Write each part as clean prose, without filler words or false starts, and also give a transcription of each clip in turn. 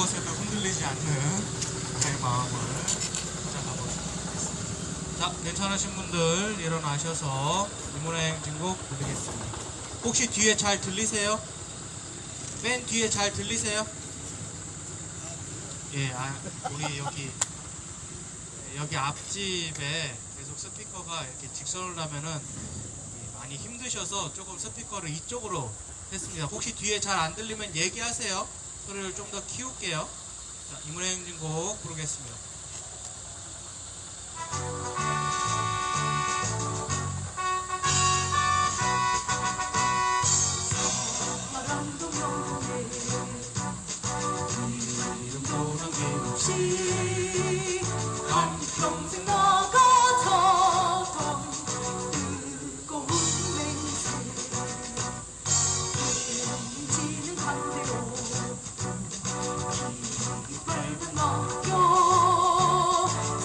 무엇에도 흔들리지 않는 제 마음을 찾아가보도록 하겠습니다. 자, 괜찮으신 분들 일어나셔서 이문의 행진곡 부르겠습니다. 혹시 뒤에 잘 들리세요? 맨 뒤에 잘 들리세요? 예, 우리 여기 앞집에 계속 스피커가 이렇게 직선으로 하면은 많이 힘드셔서 조금 스피커를 이쪽으로 했습니다. 혹시 뒤에 잘 안 들리면 얘기하세요. 소리를 좀 더 키울게요. 자, 이문의 행진곡 부르겠습니다. 바람도 명동에 이름 보는 게 없이 한평생 나가자던 뜨거운 맹세 지는 반대로 깃발만 맡겨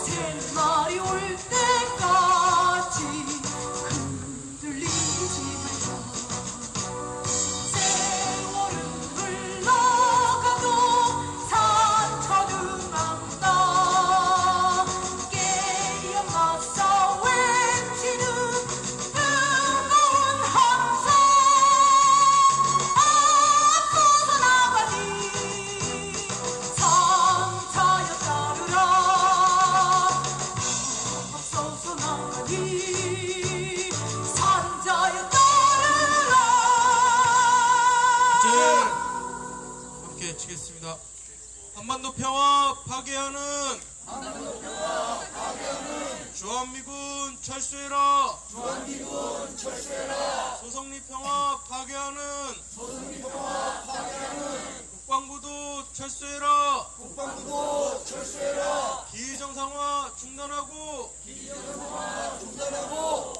새날이 올 때까지 흔들리지 말자. 세월은 흘러가도 산천은 안다. 깨어 맞서 외치는 뜨거운 함성 앞서서 나가니 상차여 따르라. 앞서서 나가니 산자여 따르라. 이제 함께 치겠습니다. 한반도 평화 파괴하는 주한미군 철수해라. 소성리 평화 파괴하는 국방부도 철수해라. 기정상화 중단하고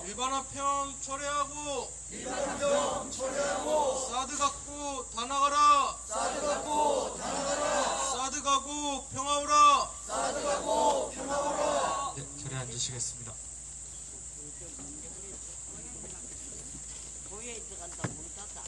일반화평 철회하고 사드 갖고 다 나가라. 사드 가고 평화오라. 네, 자리에 앉으시겠습니다. 고에 들어간다 문 닫아.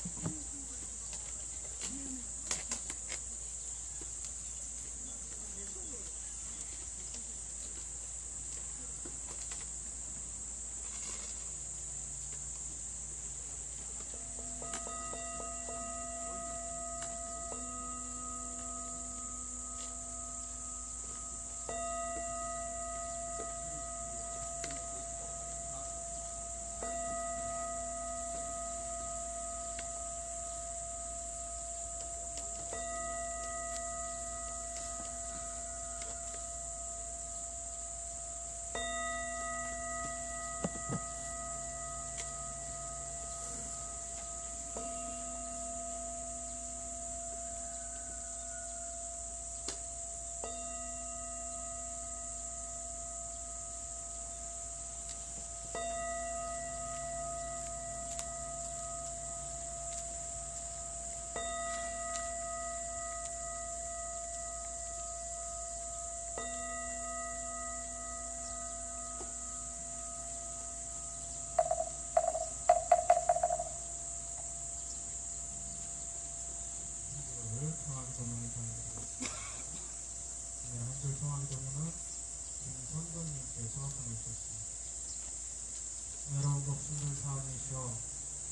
여러분 복순들 사원이시여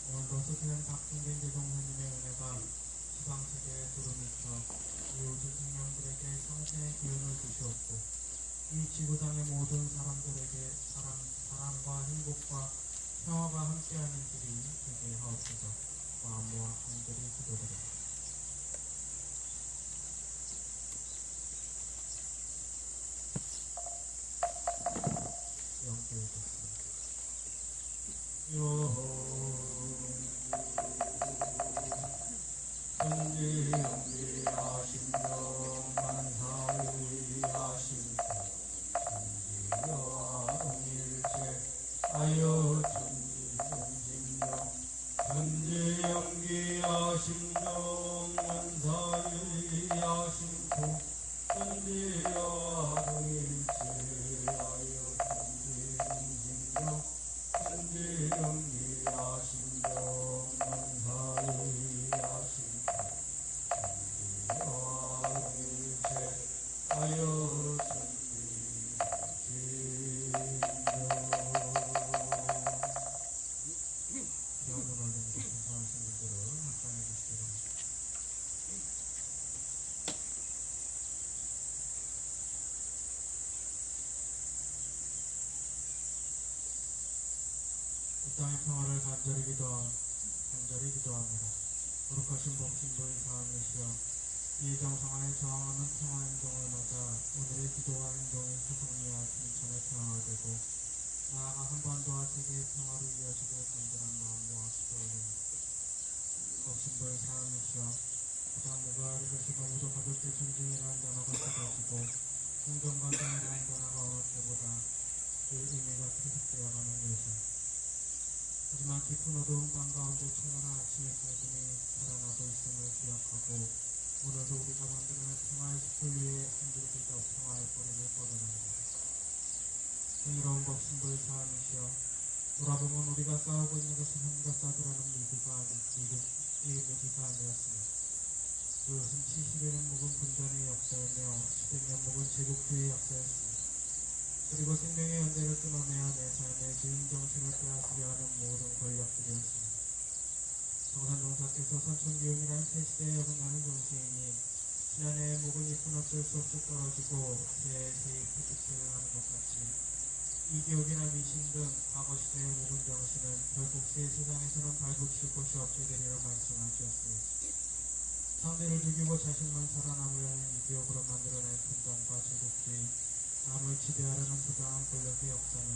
오늘도 스승 박승빈 대종사님의 은혜가 지방세계에 두루미쳐 이 우주 생명들에게 상생의 기운을 주시옵고 이 지구상의 모든 사람들에게 사랑과 행복과 평화가 함께하는 길이 되게 하옵소서. 마음과 간절히 기도드립니다. 이 땅의 평화를 간절히 기도합니다. 거룩하신 복신부의 사함이시여 이 정성하에 저항하는 평화 행동을 맞아 오늘의 기도와 행동이 소송리와 김천의 평화가 되고 나아가 한반도와 세계의 평화를 이어지길 간절한 마음과 기도올립니다. 복신부의 사함이시여 가장 무가하리 것이 너무도 가볍게 존중이라는 단어가 쏟아지고 공정관념이라는 단어가 어느 때보다 그 의미가 퇴색되어가는 요즘 하지만 깊은 어두운 밤 가운데 찬란한 아침의 밝음이 살아나고 있음을 기억하고 오늘도 우리가 만들어낸 평화의 숲을 위해 흔들기가 평화의 뿌리를 뻗어냅니다. 흥미로운 법신부의 사안이시여 돌아보면 우리가 싸우고 있는 것은 한가 싸들어는 미국이 아니었습니다. 그것은 70여년 묵은 분단의 역사이며 10년 묵은 제국주의 역사였습니다. 그리고 생명의 연대를 끊어내어 내 삶의 주인 정신을 빼앗으려 하는 모든 권력들이었습니다. 정산동사께서 선천기운이란 새 시대에 어긋나는 정신이니 지난해에 묵은 잎은 어쩔 수 없이 떨어지고 새해 새잎 푸득새를 하는 것 같이 이기옥이나 미신 등 과거 시대의 묵은 정신은 결국 새 세상에서는 발붙일 곳이 없게 되리라 말씀하셨습니다. 상대를 죽이고 자신만 살아남으려는 이기옥으로 만들어낸 분단과 제국주의 남을 지배하려는 부당한 권력의 역사는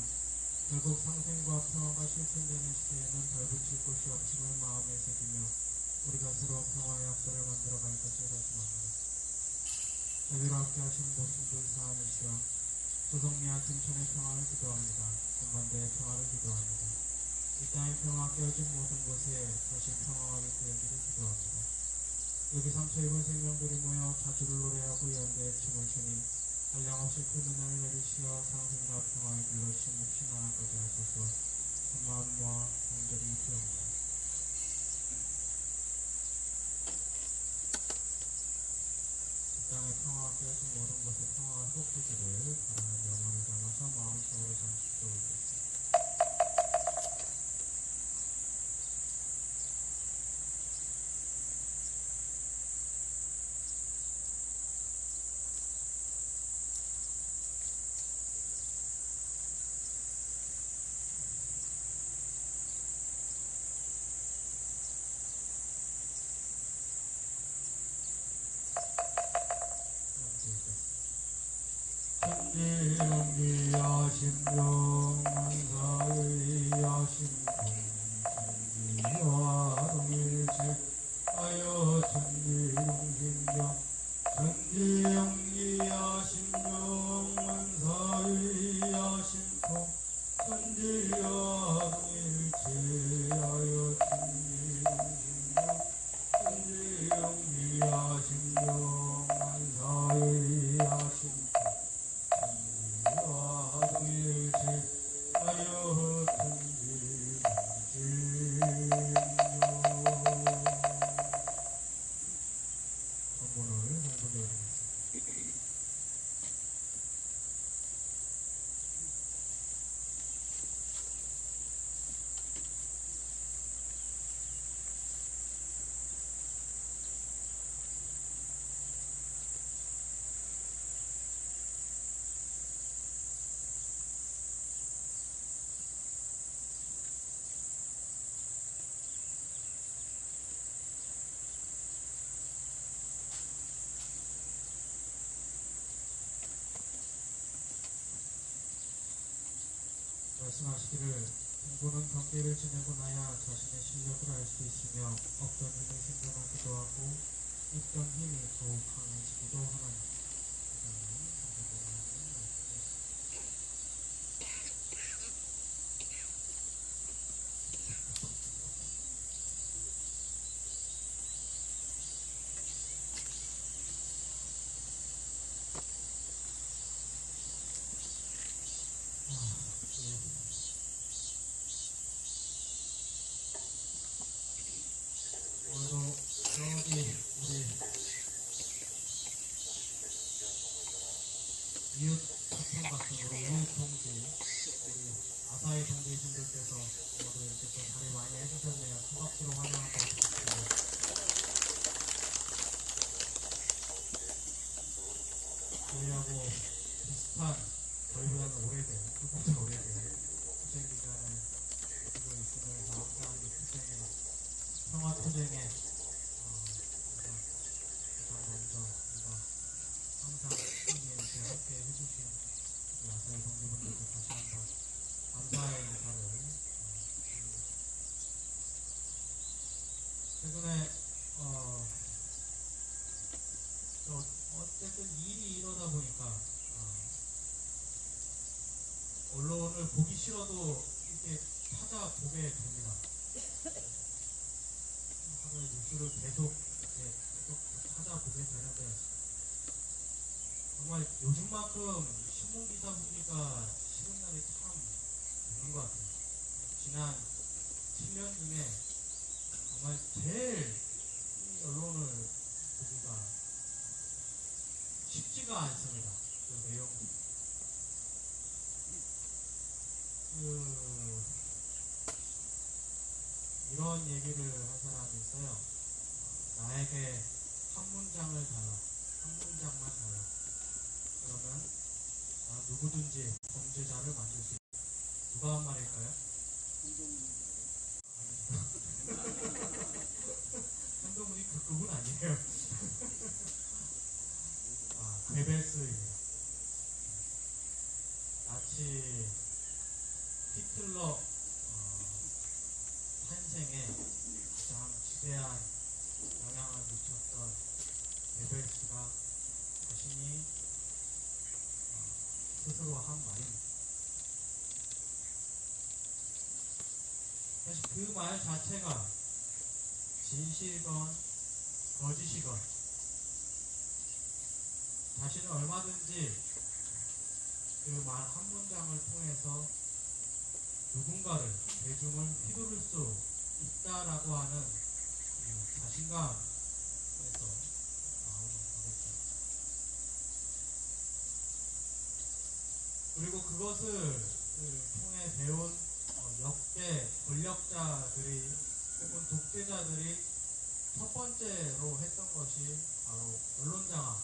결국 상생과 평화가 실현되는 시대에는 발붙일 곳이 없음을 마음에 새기며 우리가 새로운 평화의 역사를 만들어갈 것을 다짐합니다. 자비로 함께 하신 모순불 사안이시여 조성리와 김천의 평화를 기도합니다. 전반대의 평화를 기도합니다. 이 땅의 평화가 깨어진 모든 곳에 다시 평화가 되기를 기도합니다. 여기 상처 입은 생명들이 모여 자주를 노래하고 연대에 춤을 추니 한량없이 큰 은혜를 내리시어 상생과 평화의 길로 심없이 나아가게 하소서. 마음과 간절히 기도합니다. 이 땅의 평화가 깨어진 모든 곳에 평화가 회복되기를 바라는 영혼을 담아서 마음속으로 잠시 기도하겠습니다. 천지영기하신 영원사의하신 천지와 동일체하여 천지용신경 천지영기하신 영원사의하신 천지와 동일체하여 천지용신경 천지영기하신 영원사의하신 말씀하시기를 공부는 경계를 지내고 나야 자신의 실력을 알 수 있으며 없던 힘이 생겨나기도 하고 있던 힘이 더욱 강해지기도 하나니 오늘도 저기 우리 이웃 사촌 같은 우리 이웃 동지 우리 아사히 동지분들께서 모두 이렇게 또 자리 많이 해주셨네요. 큰 박수로 환영하고 싶습니다. 저희하고 비슷한 저희보다는 오래된 조금 더 오래된 투쟁 기간을 두고 있습니다. 평화투쟁에 가장 먼저 우리가 항상 이렇게 함께 해주신 우리 아사히 동료분들께 다시 한번 감사의 인사를 드립니다. 최근에 어쨌든 일이 이러다 보니까 언론을 보기 싫어도 이렇게 찾아보게 됩니다. 하루에 뉴스를 계속 찾아보게 되는데 정말 요즘만큼 신문기사 보기가 싫은 날이 참 없는 것 같아요. 지난 7년 중에 정말 제일 이 언론을 보기가 쉽지가 않습니다. 그 내용. 이런 얘기를 한 사람이 있어요. 나에게 한 문장을 달라. 한 문장만 달라. 그러면 누구든지 범죄자를 만들 수 있다. 누가 한 말일까요? 한동훈이 그 급은 아니에요. 괴벨스입니다. 나치 히틀러 탄생에 가장 지대한 영향을 미쳤던 괴벨스가 자신이 스스로 한 말입니다. 사실 그 말 자체가 진실이건 거짓이건 자신은 얼마든지 그 말 한 문장을 통해서 누군가를, 대중을 휘두를 수 있다라고 하는 이 자신감에서 나오는 거겠죠. 그리고 그것을 통해 배운 역대 권력자들이 혹은 독재자들이 첫 번째로 했던 것이 바로 언론장악.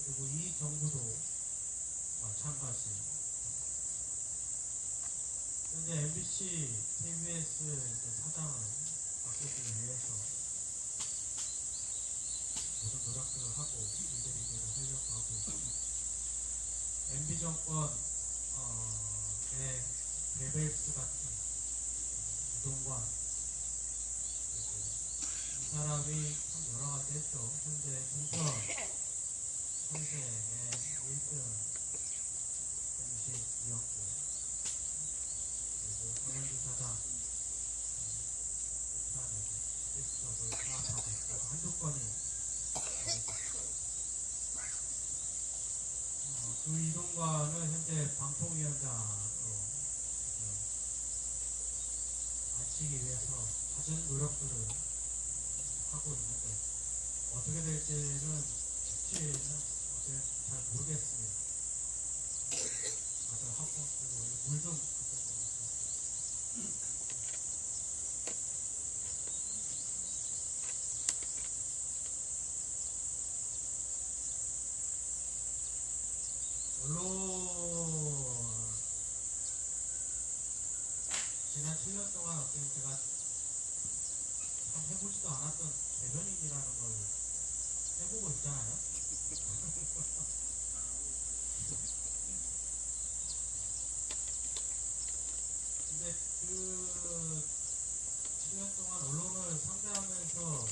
그리고 이 정부도 마찬가지. 현재 MBC, KBS 사장을 바꾸기 위해서 모든 노력들을 하고 리더링을 하려고 하고 있습니다. MB 정권 베벨스 같은 이동관, 그리고 이 사람이 참 여러 가지 했죠. 현재 종편 선생의 1등 공식이었고, 그리고 정현주 사장 북한에서 스피스업을 파악하고 있고 한두 건이 그 이동관은 현재 방통위원장으로 앉히기 위해서 갖은 노력들을 하고 있는데 어떻게 될지는 쉽지는 잘 모르겠습니다. 다들 합법 쓰고 물 좀 갖다 주세요. 언론 지난 7년 동안 어떻게 제가 참 해보지도 않았던 대변인이라는 걸 해보고 있잖아요. 근데 그 7년 동안 언론을 상대하면서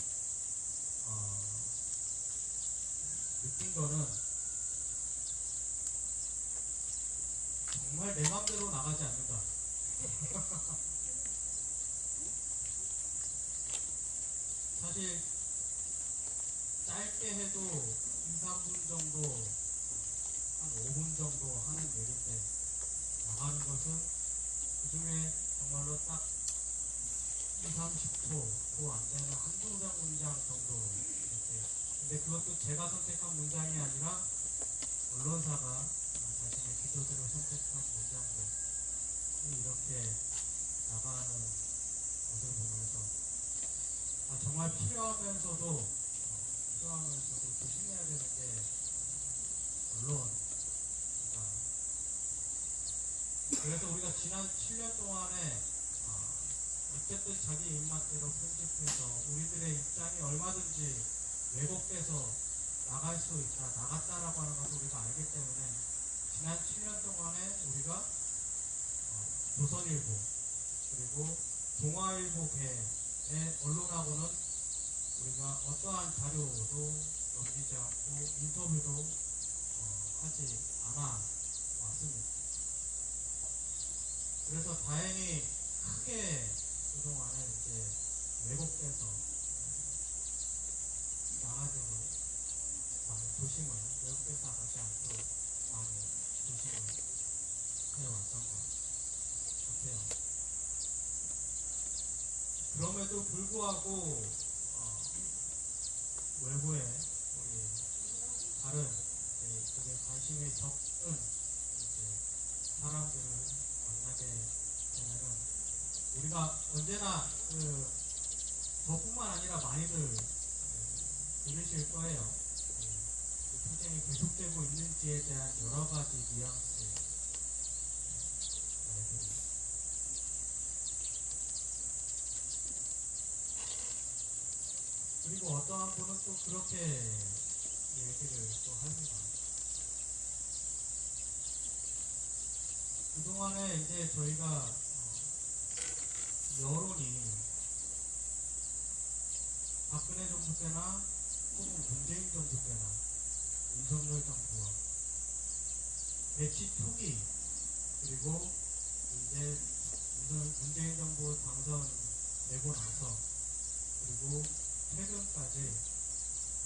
느낀 거는 정말 내 맘대로 나가지 않는다. 사실 짧게 해도 2, 3분 정도, 한 5분 정도 하는 일인데 나가는 것은 그 중에 정말로 딱 2, 30초도 안 되는 한두 문장 정도 이렇게. 근데 그것도 제가 선택한 문장이 아니라 언론사가 자신의 기조대로 선택한 문장들 이렇게 나가는 것을 보면서 정말 필요하면서도 조심해야 되는 게 언론. 그래서 우리가 지난 7년 동안에 어쨌든 자기 입맛대로 편집해서 우리들의 입장이 얼마든지 왜곡돼서 나갈 수 있다, 나갔다라고 하는 것을 우리가 알기 때문에 지난 7년 동안에 우리가 조선일보 그리고 동아일보계의 언론하고는 우리가 어떠한 자료도 넘기지 않고 인터뷰도 하지 않아 왔습니다. 그래서 다행히 크게 그동안에 이제 왜곡돼서 나가도록 많이 조심을, 왜곡돼서 나가지 않도록 많이 조심을 해왔던 것 같아요. 그럼에도 불구하고 외부에 우리 다른 이쪽에 관심이 적은 이제 사람들을 만나게 되면은 우리가 언제나 저뿐만 아니라 많이들 들으실 거예요. 그 투쟁이 계속되고 있는지에 대한 여러 가지 뉘앙스 말들이. 그리고 어떠한 분은 또 그렇게 얘기를 또 합니다. 그동안에 이제 저희가 여론이 박근혜 정부 때나 혹은 문재인 정부 때나 윤석열 정부와 배치 초기 그리고 이제 문재인 정부 당선되고 나서 그리고 최근까지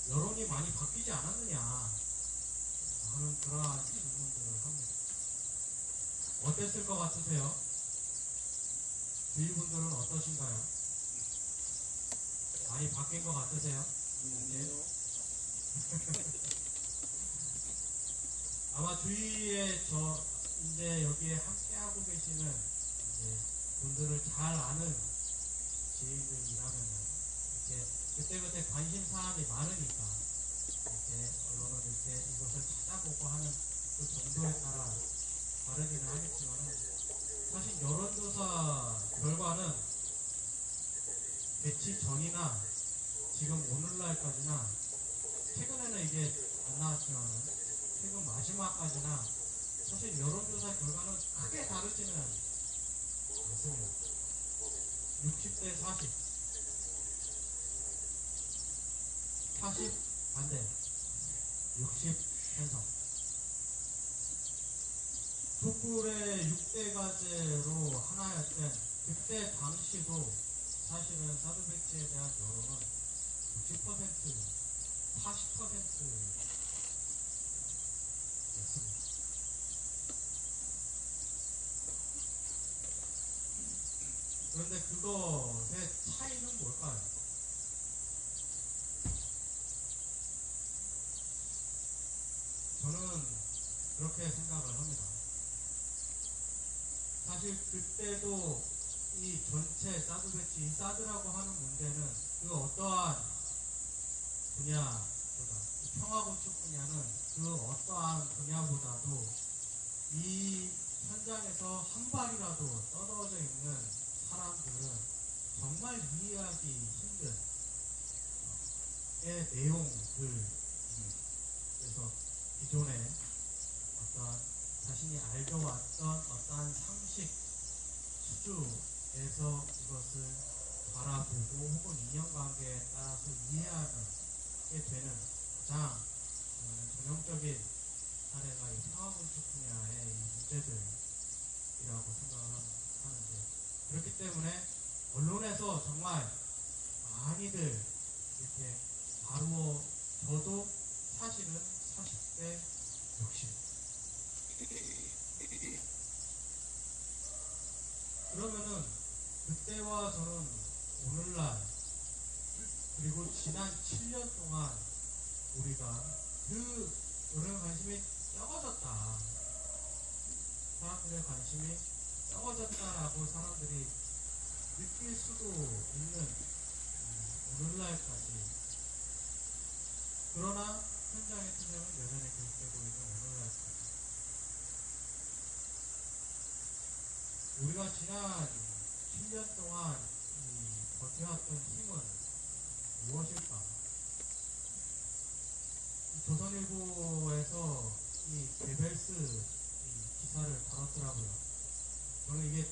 여론이 많이 바뀌지 않았느냐 하는 그러한 질문들을 합니다. 어땠을 것 같으세요? 주위 분들은 어떠신가요? 많이 바뀐 것 같으세요? 네. 아마 주위에 이제 여기에 함께하고 계시는 이제 분들을 잘 아는 지인들이라면은 이렇게 그때그때 관심 사항이 많으니까 이렇게 언론은 이렇게 이것을 찾아보고 하는 그 정도에 따라 다르기는 하겠지만 사실 여론조사 결과는 배치 전이나 지금 오늘날까지나 최근에는 이게 안 나왔지만 최근 마지막까지나 사실 여론조사 결과는 크게 다르지는 않습니다. 60대 40 반대 60 찬성 촛불의 6대 과제로 하나였던 그때 당시도 사실은 사드 배치에 대한 여론은 60% 40%였습니다. 그런데 그것의 차이는 뭘까요? 저는 그렇게 생각을 합니다. 사실 그때도 이 전체 사드 배치, 이 사드라고 하는 문제는 그 어떠한 분야보다, 평화 건축 분야는 그 어떠한 분야보다도 이 현장에서 한 발이라도 떨어져 있는 사람들은 정말 이해하기 힘든 내용들. 그래서 기존에 어떤 자신이 알려왔던 어떠한 상식 수주에서 이것을 바라보고 혹은 인연관계에 따라서 이해하게 되는 가장 전형적인 사례가 이 평화건축 분야의 이 문제들이라고 생각을 하는데 그렇기 때문에 언론에서 정말 많이들 이렇게 다루어져도 사실은 40대 60 그러면은 그때와 저는 오늘날 그리고 지난 7년 동안 우리가 그 여론 관심이 적어졌다. 사람들의 관심이 적어졌다라고 사람들이 느낄 수도 있는 오늘날까지 그러나 현장의 투쟁은 여전히 계속되고 있는 오늘날까지 우리가 지난 7년 동안 버텨왔던 힘은 무엇일까? 조선일보에서 이 게벨스 기사를 다뤘더라고요. 저는 이게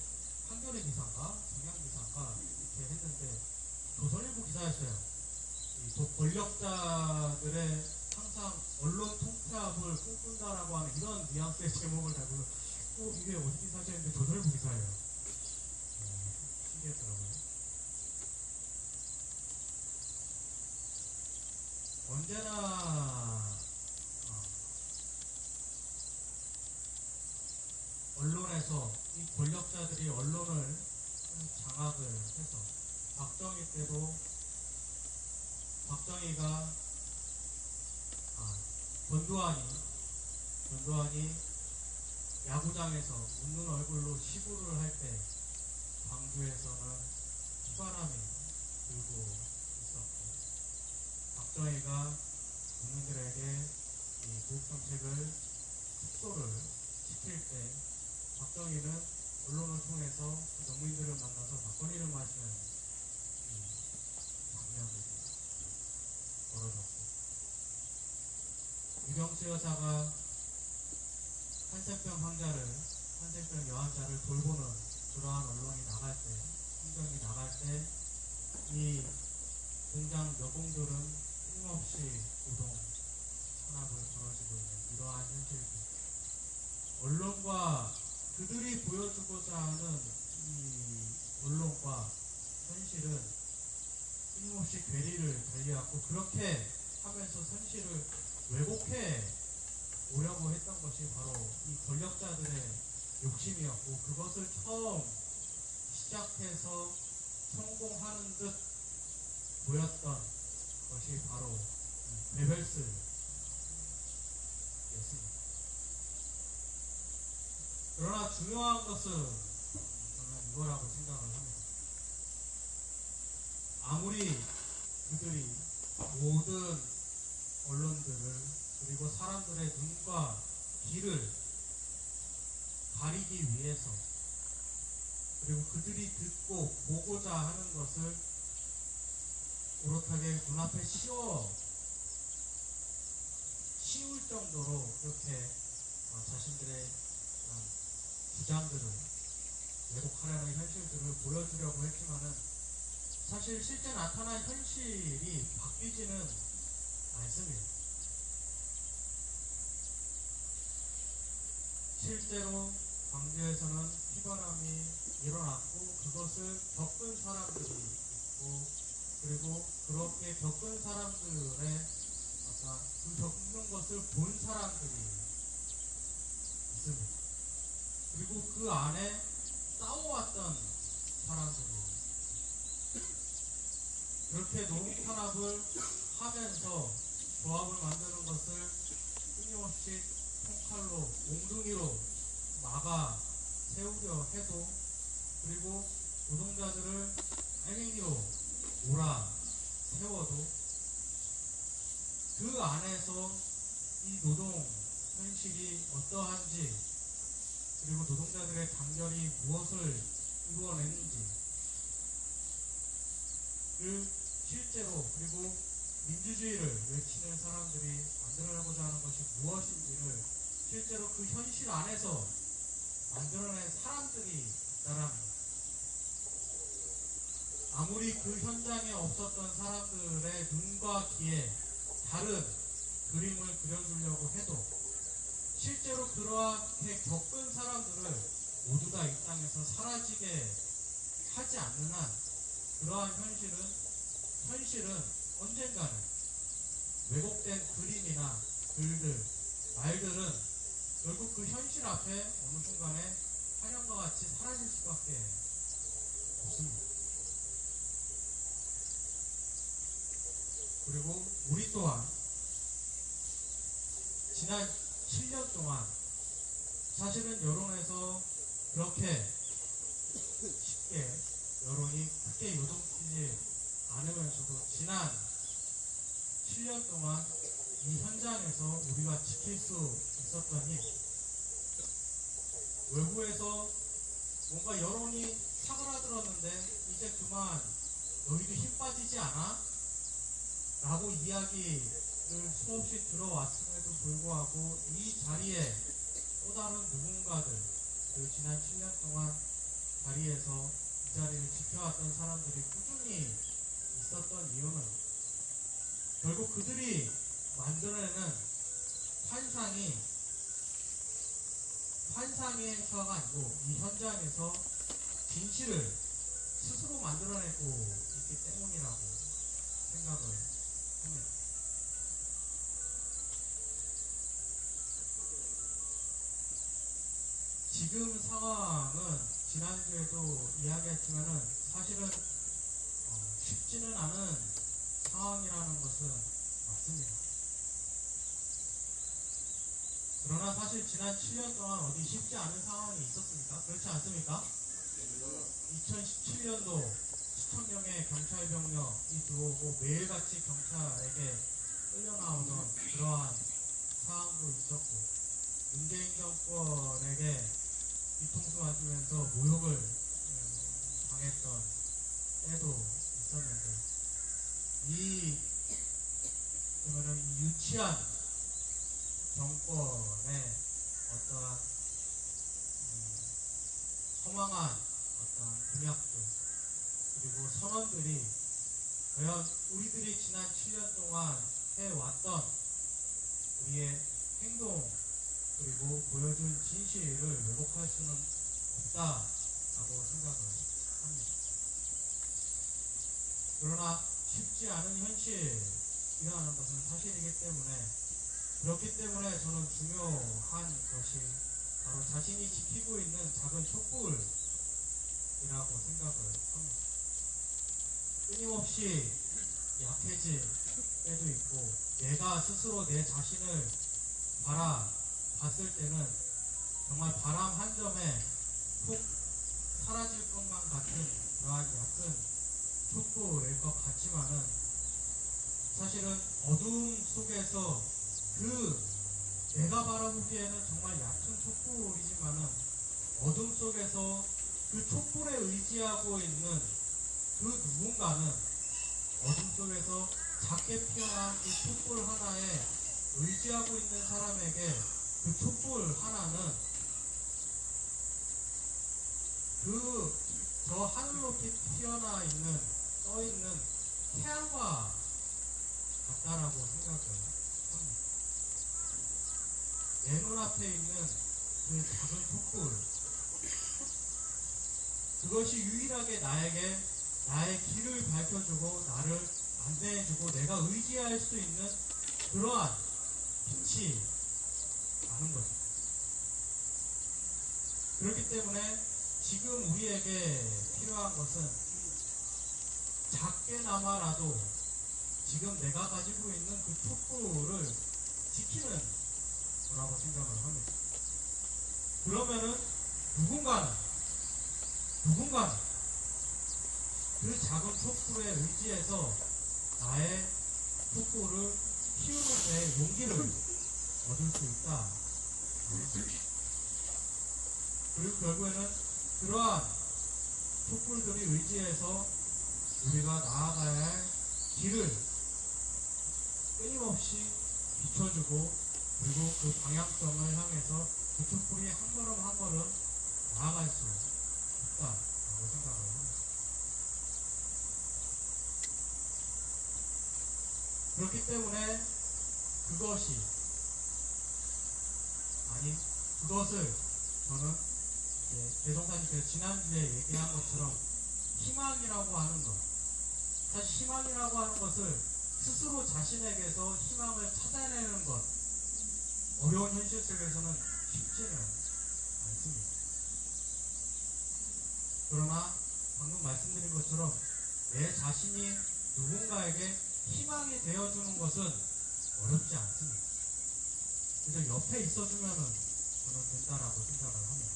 한겨레 기사인가 경향 기사인가 이렇게 했는데 조선일보 기사였어요. 이 권력자들의 항상 언론 통폐합을 꿈꾼다라고 하는 이런 뉘앙스의 제목을 달고 이게 어디 기사지 했는데 조선일보 기사예요. 신기했더라고요. 언제나 언론에서 이 권력자들이 언론을 장악을 해서 박정희 때도 박정희가 전두환이 야구장에서 웃는 얼굴로 시구를 할 때 광주에서는 피바람이 불고 있었고 박정희가 국민들에게 이 보복정책을 축소를 시킬 때 박정희는 언론을 통해서 농민들을 만나서 막걸리를 마시는 장면들이 벌어졌고 유경수 여사가 한센병 여환자를 돌보는 그러한 언론이 나갈 때, 풍경이 나갈 때, 이 공장 여공들은 끊임없이 노동 탄압을 벌어지고 있는 이러한 현실들. 언론과 그들이 보여주고자 하는 이 언론과 현실은 끊임없이 괴리를 달리하고 그렇게 하면서 현실을 왜곡해 오려고 했던 것이 바로 이 권력자들의 욕심이었고 그것을 처음 시작해서 성공하는 듯 보였던 것이 바로 베벨스였습니다. 그러나 중요한 것은 저는 이거라고 생각을 합니다. 아무리 그들이 모든 언론들을 그리고 사람들의 눈과 귀를 가리기 위해서 그리고 그들이 듣고 보고자 하는 것을 오롯하게 눈앞에 씌울 정도로 그렇게 자신들의 주장들을 왜곡하려는 현실들을 보여주려고 했지만은 사실 실제 나타난 현실이 바뀌지는 않습니다. 실제로 광주에서는 피바람이 일어났고 그것을 겪은 사람들이 있고 그리고 그렇게 겪은 사람들의 그 겪는 것을 본 사람들이 있습니다. 그리고 그 안에 싸워왔던 사람들이 그렇게 노동 탄압을 하면서 조합을 만드는 것을 끊임없이 총칼로 몽둥이로 막아 세우려 해도 그리고 노동자들을 알맹이로 몰아 세워도 그 안에서 이 노동 현실이 어떠한지 그리고 노동자들의 단결이 무엇을 이루어냈는지를 실제로 그리고 민주주의를 외치는 사람들이 만들어내고자 하는 것이 무엇인지를 실제로 그 현실 안에서 만들어낸 사람들이 있다랍니다. 아무리 그 현장에 없었던 사람들의 눈과 귀에 다른 그림을 그려주려고 해도 실제로 그렇게 겪은 사람들을 모두 다 이 땅에서 사라지게 하지 않는 한 그러한 현실은 언젠가는 왜곡된 그림이나 글들, 말들은 결국 그 현실 앞에 어느 순간에 환영과 같이 사라질 수밖에 없습니다. 그리고 우리 또한 지난 7년 동안 사실은 여론에서 그렇게 쉽게 여론이 크게 요동치지 않으면서도 지난 7년 동안 이 현장에서 우리가 지킬 수 있었던 힘 외부에서 뭔가 여론이 사그라들었는데 이제 그만 너희도 힘 빠지지 않아? 라고 이야기를 수없이 들어왔음에도 불구하고 이 자리에 또 다른 누군가들, 그 지난 7년 동안 자리에서 이 자리를 지켜왔던 사람들이 꾸준히 있었던 이유는 결국 그들이 만들어내는 환상에서가 아니고 이 현장에서 진실을 스스로 만들어내고 있기 때문이라고 생각을 합니다. 지금 상황은 지난주에도 이야기했지만은 사실은 쉽지는 않은 상황이라는 것은 맞습니다. 그러나 사실 지난 7년 동안 어디 쉽지 않은 상황이 있었습니까? 그렇지 않습니까? 2017년도 수천 명의 경찰 병력이 들어오고 매일같이 경찰에게 끌려나오던 그러한 상황도 있었고, 문재인 정권에게 뒤통수 맞으면서 모욕을 당했던 때도 있었는데, 이 유치한 정권의 어떠한 허망한 어떠한 공약들 그리고 선언들이 과연 우리들이 지난 7년 동안 해왔던 우리의 행동 그리고 보여준 진실을 왜곡할 수는 없다라고 생각을 합니다. 그러나 쉽지 않은 현실이라는 것은 사실이기 때문에, 그렇기 때문에 저는 중요한 것이 바로 자신이 지키고 있는 작은 촛불이라고 생각을 합니다. 끊임없이 약해질 때도 있고, 내가 스스로 내 자신을 바라봤을 때는 정말 바람 한 점에 푹 사라질 것만 같은 그러한 얕은 촛불일 것 같지만은, 사실은 어두움 속에서 내가 바라보기에는 정말 얕은 촛불이지만은 어둠 속에서 그 촛불에 의지하고 있는 그 누군가는 어둠 속에서 작게 피어난 그 촛불 하나에 의지하고 있는 사람에게 그 촛불 하나는 저 하늘 높이 피어나 있는 떠 있는 태양과 같다라고 생각을 합니다. 내 눈앞에 있는 그 작은 촛불, 그것이 유일하게 나에게 나의 길을 밝혀주고 나를 안내해주고 내가 의지할 수 있는 그러한 빛이 나는 거죠. 그렇기 때문에 지금 우리에게 필요한 것은 작게나마라도 지금 내가 가지고 있는 그 촛불을 지키는 거라고 생각을 합니다. 그러면은 누군가는 그 작은 촛불에 의지해서 나의 촛불을 피우는 데 용기를 얻을 수 있다. 그리고 결국에는 그러한 촛불들이 의지해서 우리가 나아가야 할 길을 끊임없이 비춰주고, 그리고 그 방향성을 향해서 그 촛불이 한 걸음 한 걸음 나아갈 수 있다라고 생각을 합니다. 그렇기 때문에 그것을 저는 대성사님께서 지난주에 얘기한 것처럼 희망이라고 하는 것, 사실 희망이라고 하는 것을 스스로 자신에게서 희망을 찾아내는 것, 어려운 현실 속에서는 쉽지는 않습니다. 그러나 방금 말씀드린 것처럼 내 자신이 누군가에게 희망이 되어주는 것은 어렵지 않습니다. 그래서 옆에 있어주면은 저는 된다라고 생각을 합니다.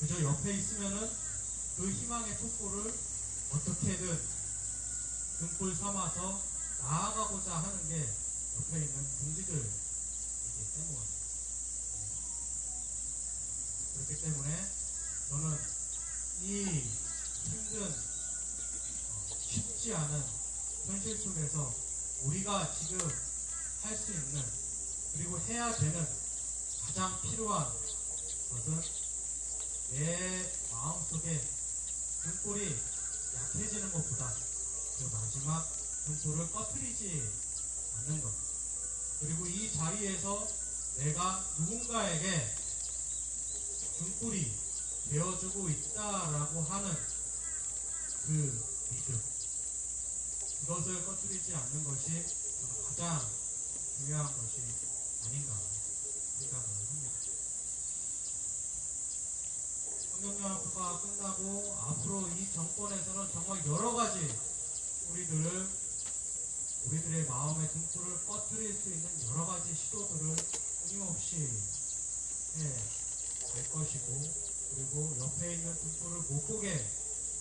그저 옆에 있으면은 그 희망의 촛불을 어떻게든 등불 삼아서 나아가고자 하는 게 옆에 있는 동지들이기 때문에, 그렇기 때문에 저는 이 힘든 쉽지 않은 현실 속에서 우리가 지금 할 수 있는 그리고 해야 되는 가장 필요한 것은 내 마음속에 등불이 약해지는 것보다 그 마지막 등불을 꺼트리지 않는 것. 그리고 이 자리에서 내가 누군가에게 등불이 되어주고 있다라고 하는 그 믿음. 그것을 꺼트리지 않는 것이 저는 가장 중요한 것이 아닌가 생각을 합니다. 환경영화과가 끝나고 앞으로 이 정권에서는 정말 여러 가지 우리들의 마음의 등불을 꺼트릴 수 있는 여러 가지 시도들을 끊임없이 할 것이고, 그리고 옆에 있는 등불을 못 보게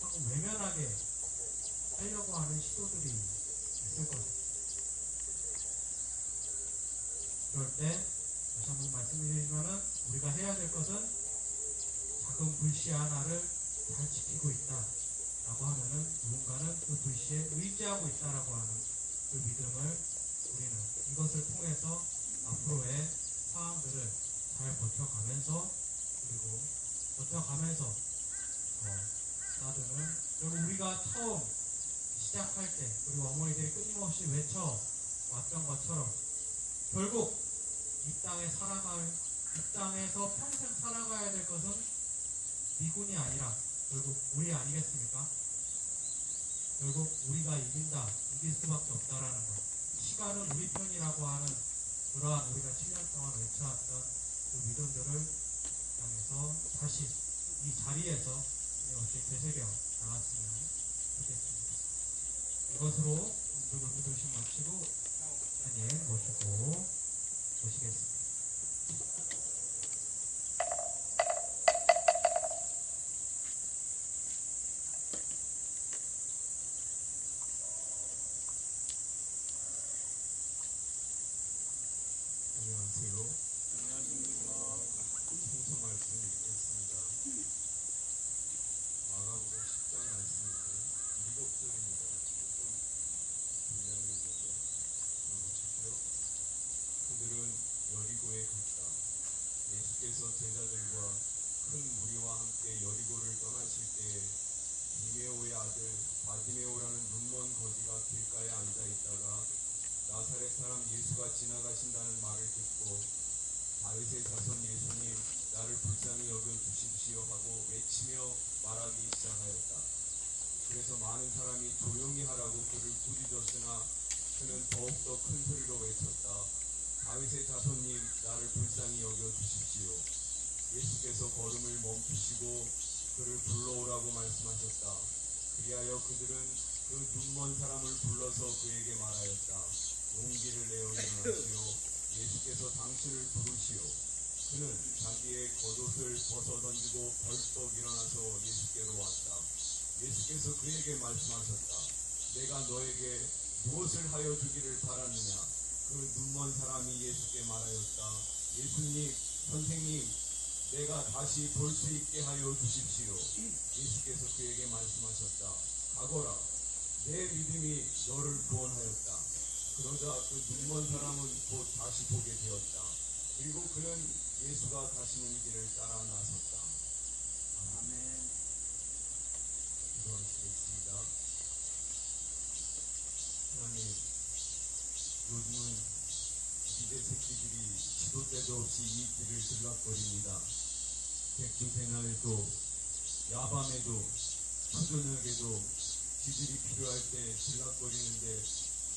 하고 외면하게 하려고 하는 시도들이 있을 것입니다. 그럴 때 다시 한번 말씀드리지만은 우리가 해야 될 것은 작은 불씨 하나를 잘 지키고 있다라고 하면은 누군가는 그 불씨에 의지하고 있다라고 하는 그 믿음을 우리는 이것을 통해서 앞으로의 상황들을 잘 버텨가면서, 그리고 버텨가면서 따르는, 그리고 우리가 처음 시작할 때 그리고 어머니들이 끊임없이 외쳐왔던 것처럼 결국 이 땅에서 평생 살아가야 될 것은 미군이 아니라 결국 우리 아니겠습니까? 결국 우리가 이길 수밖에 없다라는 것. 시간은 우리 편이라고 하는 그러한 우리가 7년 동안 외쳐왔던 그 믿음들을 향해서 다시 이 자리에서 역시 되새겨 나갔으면 좋겠습니다. 이것으로 오늘 기도식 마치고 하나님 모시고 오시겠습니다. 안녕하세요. 성서 말씀 읽겠습니다. 마가복음 10장 말씀인데 7절입니다. 조금 분량이 있는데 보십시오. 그들은 여리고에 갔다. 예수께서 제자들과 큰 무리와 함께 여리고를 떠나실 때에 디메오의 아들 바디메오라는 눈먼 거지가 길가에 앉아 있다가 나사렛 사람 예수가 지나가신다는 말을 듣고 다윗의 자손 예수님 나를 불쌍히 여겨 주십시오 하고 외치며 말하기 시작하였다. 그래서 많은 사람이 조용히 하라고 그를 부르짖었으나 그는 더욱더 큰 소리로 외쳤다. 다윗의 자손님 나를 불쌍히 여겨 주십시오. 예수께서 걸음을 멈추시고 그를 불러오라고 말씀하셨다. 그리하여 그들은 그 눈먼 사람을 불러서 그에게 말하였다. 용기를 내어 일어나시오. 예수께서 당신을 부르시오. 그는 자기의 겉옷을 벗어 던지고 벌떡 일어나서 예수께로 왔다. 예수께서 그에게 말씀하셨다. 내가 너에게 무엇을 하여 주기를 바랐느냐? 그 눈먼 사람이 예수께 말하였다. 예수님, 선생님, 내가 다시 볼 수 있게 하여 주십시오. 예수께서 그에게 말씀하셨다. 가거라. 내 믿음이 너를 구원하였다. 그러자 그 눈먼 사람은 곧 다시 보게 되었다. 그리고 그는 예수가 가시는 길을 따라 나섰다. 아멘. 기도하시겠습니다. 하나님, 요즘은 기대 새끼들이 시도 때도 없이 이 길을 들락거립니다. 백주대낮에도 야밤에도 초저녁에도 지들이 필요할 때 들락거리는데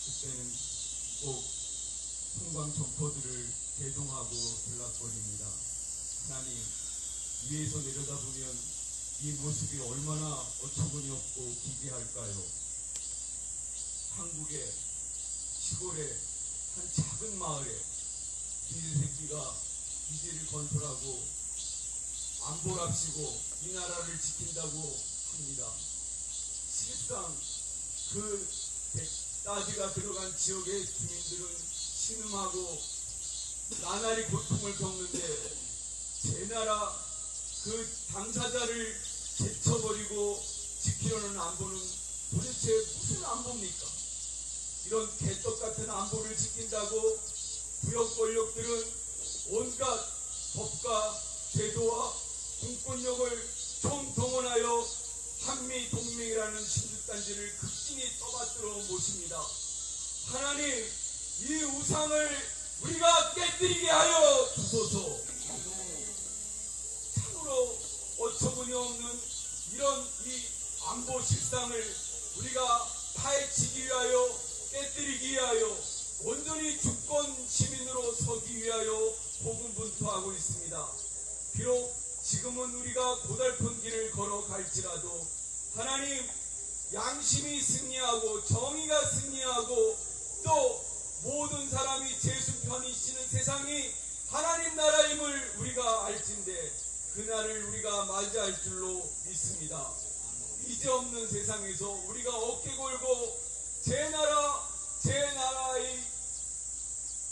그때는 꼭 통광 점퍼들을 개동하고 들락거립니다. 하나님, 위에서 내려다보면 이 모습이 얼마나 어처구니 없고 기괴할까요? 한국의 시골의 한 작은 마을에 기지 새끼가 기지를 건설하고 안보랍시고 이 나라를 지킨다고 합니다. 실상 그 따지가 들어간 지역의 주민들은 신음하고 나날이 고통을 겪는데 제 나라 그 당사자를 제쳐버리고 지키려는 안보는 도대체 무슨 안보입니까? 이런 개떡 같은 안보를 지킨다고 부역 권력들은 온갖 법과 제도와 공권력을 총동원하여 한미 동맹이라는 신주단지를 극진히 떠받들어 모십니다. 하나님, 이 우상을 우리가 깨뜨리게 하여 주소서. 참으로 어처구니 없는 이런 이 안보 실상을 우리가 파헤치기 위하여, 깨뜨리기 위하여, 온전히 주권 시민으로 서기 위하여 고군분투하고 있습니다. 비록 지금은 우리가 고달픈 길을 걸어갈지라도 하나님, 양심이 승리하고 정의가 승리하고 또 모든 사람이 제수 편이시는 세상이 하나님 나라임을 우리가 알진대 그날을 우리가 맞이할 줄로 믿습니다. 이제 없는 세상에서 우리가 어깨 걸고 제 나라의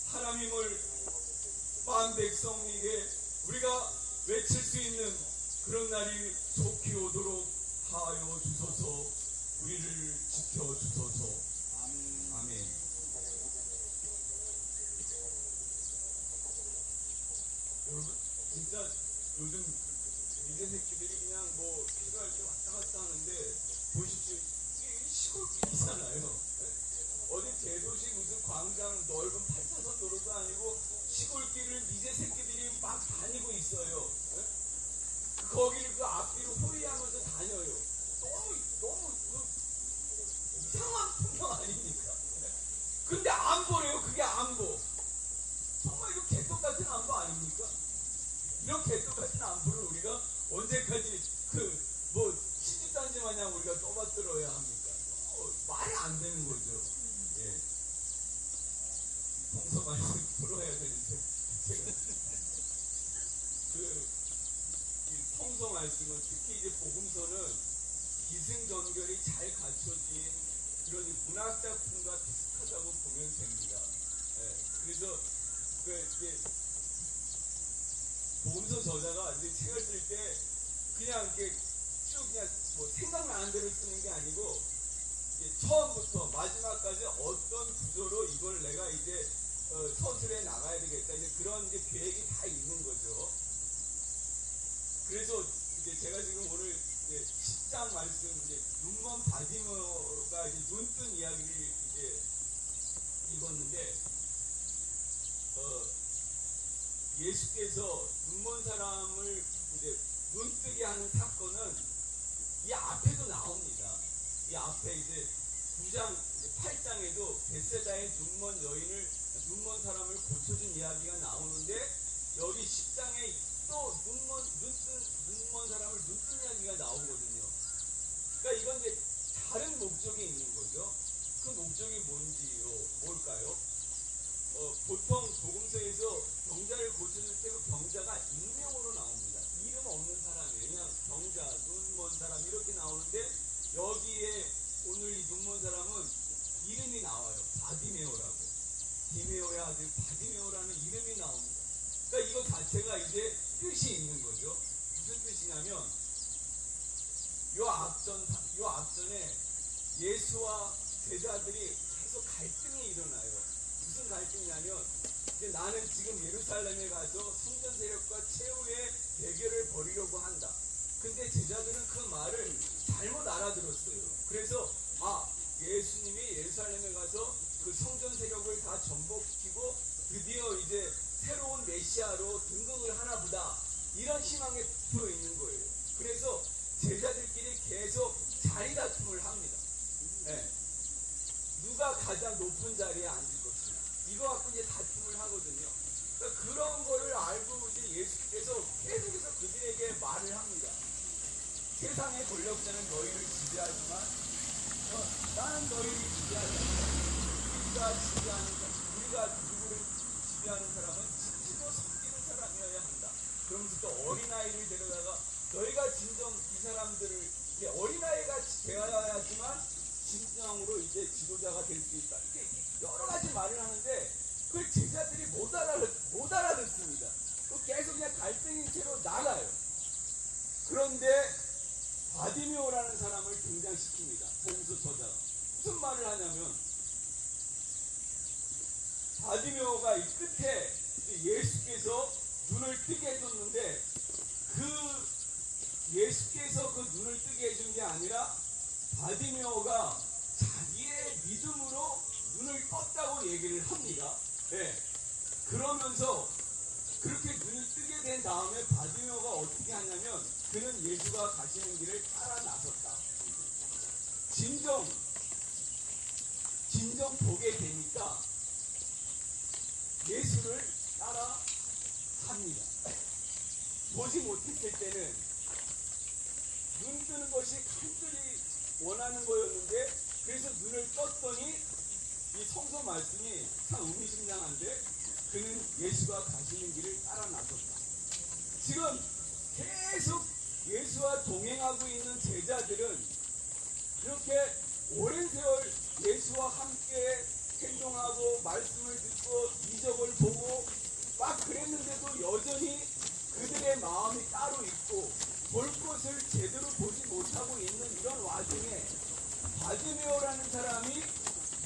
하나님을 만백성에게 우리가 외칠 수 있는 그런 날이 속히 오도록 하여 주소서. 우리를 지켜 주소서. 아멘. 여러분, 진짜 요즘 미제 새끼들이 그냥 뭐 필요할 때 왔다 갔다 하는데 보십시오. 이게 시골길이잖아요. 어디 대도시 무슨 광장 넓은 8차선 도로도 아니고 시골길을 미제 새끼들이 막 다니고 있어요. 거기를 그 앞뒤로 호위하면서 다녀요. 너무 이상한 풍경 아닙니까? 근데 안 보래요. 그게 안보. 정말 이거 개떡 같은 안보 아닙니까? 이런 개떡 같은 안보를 우리가 언제까지 신주단지 마냥 우리가 떠받들어야 합니까? 말이 안 되는 거죠. 예. 성서 말씀 풀어야 되는데 제가 이 성서 말씀은 특히 이제 복음서는 기승전결이 잘 갖춰진 그런 문학 작품과 비슷하다고 보면 됩니다. 예. 그래서 이제 복음서 저자가 이제 책을 쓸 때 그냥 이렇게 쭉 그냥 뭐 생각나는 대로 쓰는 게 아니고 이제 처음부터 마지막까지 어떤 구조로 이걸 내가 이제 서술해 나가야 되겠다 이제 그런 이제 계획이 다 있는 거죠. 그래서 이제 제가 지금 오늘 이제 10장 말씀 이제 눈먼 바디머가 이제 눈뜬 이야기를 이제 읽었는데 예수께서 눈먼 사람을 이제 눈뜨게 하는 사건은 이 앞에도 나옵니다. 이 앞에 이제 9장, 8장에도 벳세다의 눈먼 사람을 고쳐준 이야기가 나오는데 여기 10장에 또 눈먼 사람을 눈뜬 이야기가 나오거든요. 그러니까 이건 이제 다른 목적이 있는 거죠. 그 목적이 뭘까요? 보통 복음서에서 병자를 고쳐줄 때 그 병자가 익명으로 나옵니다. 이름 없는 사람이에요. 그냥 병자, 눈먼 사람 이렇게 나오는데 여기에 오늘 이 눈먼 사람은 이름이 나와요. 바디메오라고. 디메오의 아들 바디메오라는 이름이 나옵니다. 그러니까 이거 자체가 이제 뜻이 있는 거죠. 무슨 뜻이냐면 요 앞전에 예수와 제자들이 계속 갈등이 일어나요. 무슨 갈등이냐면 이제 나는 지금 예루살렘에 가서 성전 세력과 최후의 대결을 벌이려고 한다. 근데 제자들은 그 말을 잘못 알아들었어요. 그래서 예수님이 예루살렘에 가서 그 성전 세력을 다 전복시키고 드디어 이제 새로운 메시아로 등극을 하나 보다. 이런 희망에 부풀어 있는 거예요. 그래서 제자들끼리 계속 자리 다툼을 합니다. 네. 누가 가장 높은 자리에 앉을 것이냐. 이거 갖고 이제 다툼을 하거든요. 그러니까 그런 거를 알고 이제 예수께서 계속해서 그들에게 말을 합니다. 세상의 권력자는 너희를 지배하지만 나는 너희를 지배하지 않는다. 우리가 누구를 지배하는 사람은 지키고 섬기는 사람이어야 한다. 그러면서 또 어린아이를 데려다가 너희가 진정 이 사람들을 이제 어린아이가 되어야지만 진정으로 이제 지도자가 될 수 있다. 이렇게 여러 가지 말을 하는데 그걸 제자들이 못 알아듣습니다. 계속 그냥 갈등인 채로 나가요. 그런데 바디메오라는 사람을 등장시킵니다. 복음서 저자가 무슨 말을 하냐면 바디메오가 이 끝에 예수께서 눈을 뜨게 해줬는데 그 예수께서 그 눈을 뜨게 해준 게 아니라 바디메오가 자기의 믿음으로 눈을 떴다고 얘기를 합니다. 네. 그러면서 그렇게 눈을 뜨게 된 다음에 바디메오가 어떻게 하냐면 그는 예수가 가시는 길을 따라 나섰다. 진정 보게 되니까 예수를 따라 갑니다. 보지 못했을 때는 눈 뜨는 것이 간절히 원하는 거였는데 그래서 눈을 떴더니 이 성서 말씀이 참 의미심장한데 그는 예수가 가시는 길을 따라 나섰다. 지금 계속 예수와 동행하고 있는 제자들은 이렇게 오랜 세월 예수와 함께 행동하고 말씀을 듣고 이적을 보고 막 그랬는데도 여전히 그들의 마음이 따로 있고 볼 것을 제대로 보지 못하고 있는 이런 와중에 바디메오라는 사람이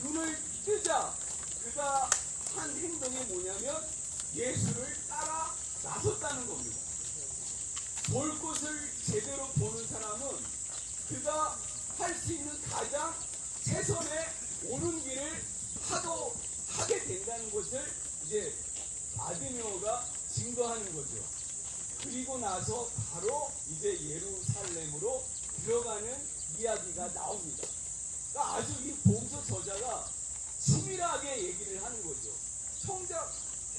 눈을 뜨자 그가 한 행동이 뭐냐면 예수를 따라 나섰다는 겁니다. 볼 것을 제대로 보는 사람은 그가 할 수 있는 가장 최선의 옳은 길을 하게 된다는 것을 이제 바디메오가 증거하는 거죠. 그리고 나서 바로 이제 예루살렘으로 들어가는 이야기가 나옵니다. 그러니까 아주 이 복음서 저자가 치밀하게 얘기를 하는 거죠. 정작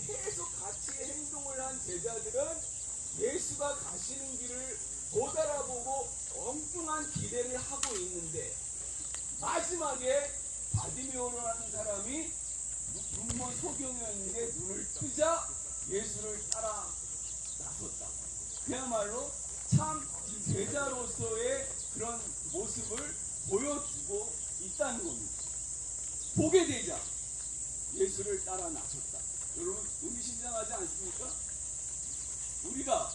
계속 같이 행동을 한 제자들은 예수가 가시는 길을 못 알아보고 엉뚱한 기대를 하고 있는데 마지막에 바디메오라는 사람이 눈먼 소경이었는데 눈을 뜨자 예수를 따라 나섰다. 그야말로 참 제자로서의 그런 모습을 보여주고 있다는 겁니다. 보게 되자 예수를 따라 나섰다. 여러분 의미심장하지 않습니까? 우리가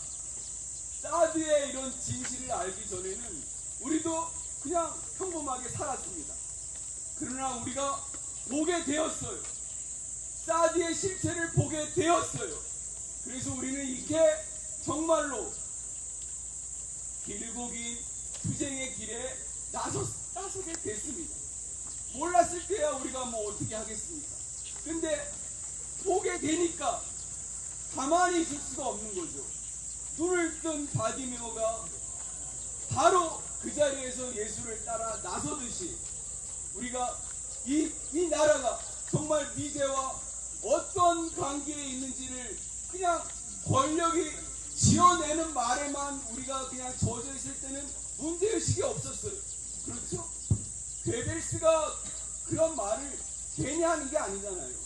사드의 이런 진실을 알기 전에는 우리도 그냥 평범하게 살았습니다. 그러나 우리가 보게 되었어요. 사드의 실체를 보게 되었어요. 그래서 우리는 이렇게 정말로 길고 긴 투쟁의 길에 나서게 됐습니다. 몰랐을 때야 우리가 뭐 어떻게 하겠습니까? 근데 보게 되니까 가만히 있을 수가 없는 거죠. 눈을 뜬 바디메오가 바로 그 자리에서 예수를 따라 나서듯이 우리가 이 나라가 정말 미제와 어떤 관계에 있는지를 그냥 권력이 지어내는 말에만 우리가 그냥 젖어 있을 때는 문제의식이 없었어요. 그렇죠? 괴벨스가 그런 말을 괜히 하는 게 아니잖아요.